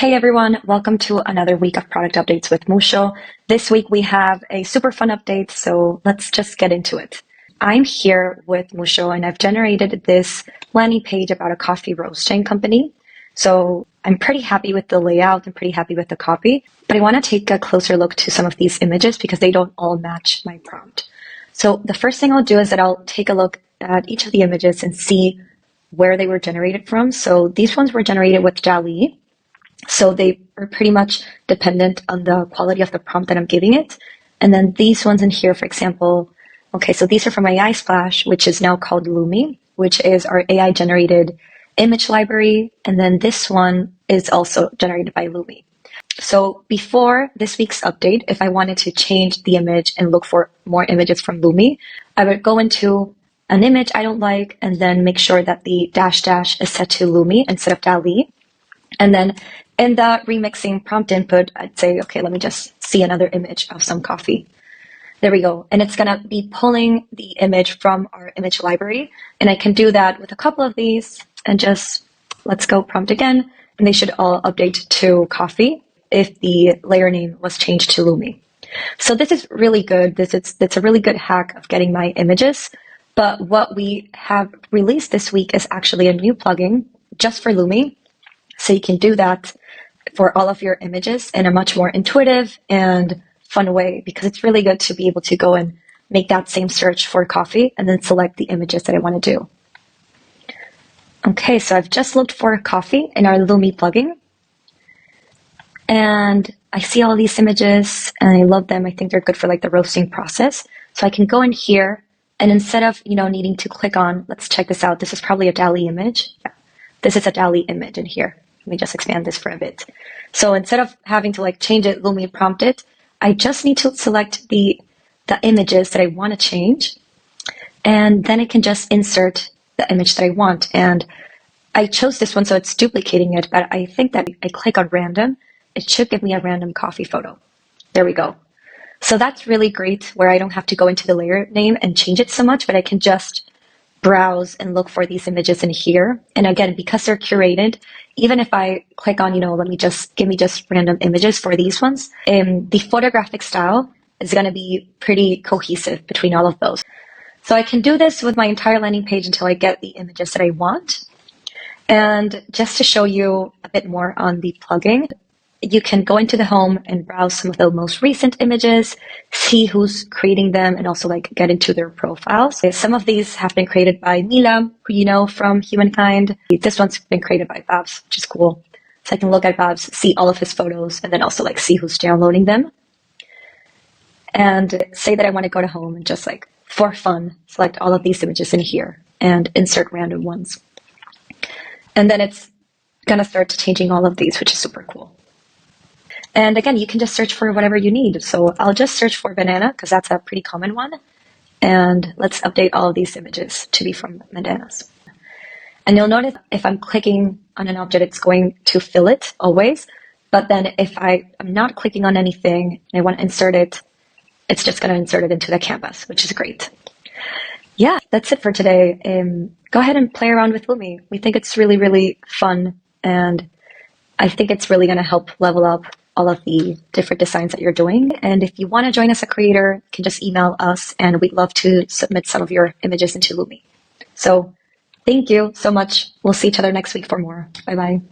Hey everyone, welcome to another week of product updates with Musho. This week we have a super fun update, so let's just get into it. I'm here with Musho and I've generated this landing page about a coffee roasting company. So I'm pretty happy with the layout and pretty happy with the copy, but I want to take a closer look to some of these images because they don't all match my prompt. So the first thing I'll do is that I'll take a look at each of the images and see where they were generated from. So these ones were generated with DALL-E. So they are pretty much dependent on the quality of the prompt that I'm giving it. And then these ones in here, for example, okay, so these are from AI Splash, which is now called Lummi, which is our AI generated image library. And then this one is also generated by Lummi. So before this week's update, if I wanted to change the image and look for more images from Lummi, I would go into an image I don't like and then make sure that the dash dash is set to Lummi instead of DALL-E. And then in the remixing prompt input, I'd say, okay, let me just see another image of some coffee. There we go. And it's going to be pulling the image from our image library. And I can do that with a couple of these and just let's go prompt again. And they should all update to coffee if the layer name was changed to Lummi. So this is really good. It's a really good hack of getting my images. But what we have released this week is actually a new plugin just for Lummi. So you can do that for all of your images in a much more intuitive and fun way, because it's really good to be able to go and make that same search for coffee and then select the images that I want to do. Okay, so I've just looked for coffee in our Lummi plugin. And I see all these images and I love them. I think they're good for like the roasting process. So I can go in here and instead of, needing to click on, let's check this out. This is probably a DALL-E image. Yeah, this is a DALL-E image in here. Let me just expand this for a bit. So instead of having to like change it, Lummi prompt it, I just need to select the images that I want to change. And then I can just insert the image that I want. And I chose this one, so it's duplicating it. But I think that I click on random, it should give me a random coffee photo. There we go. So that's really great where I don't have to go into the layer name and change it so much, but I can just browse and look for these images in here. And again, because they're curated, even if I click on, give me just random images for these ones, the photographic style is going to be pretty cohesive between all of those. So I can do this with my entire landing page until I get the images that I want. And just to show you a bit more on the plugin, you can go into the home and browse some of the most recent images, see who's creating them, and also like get into their profiles. Some of these have been created by Mila, who you know from Humankind. This one's been created by Babs, which is cool. So I can look at Babs, see all of his photos, and then also like see who's downloading them. And say that I want to go to home and just like for fun, select all of these images in here and insert random ones. And then it's gonna start changing all of these, which is super cool. And again, you can just search for whatever you need. So I'll just search for banana because that's a pretty common one. And let's update all of these images to be from bananas. And you'll notice if I'm clicking on an object, it's going to fill it always. But then if I'm not clicking on anything and I want to insert it, it's just going to insert it into the canvas, which is great. Yeah, that's it for today. Go ahead and play around with Lummi. We think it's really, really fun. And I think it's really going to help level up all of the different designs that you're doing. And if you want to join us as a creator, you can just email us and we'd love to submit some of your images into Lummi. So thank you so much. We'll see each other next week for more. Bye-bye.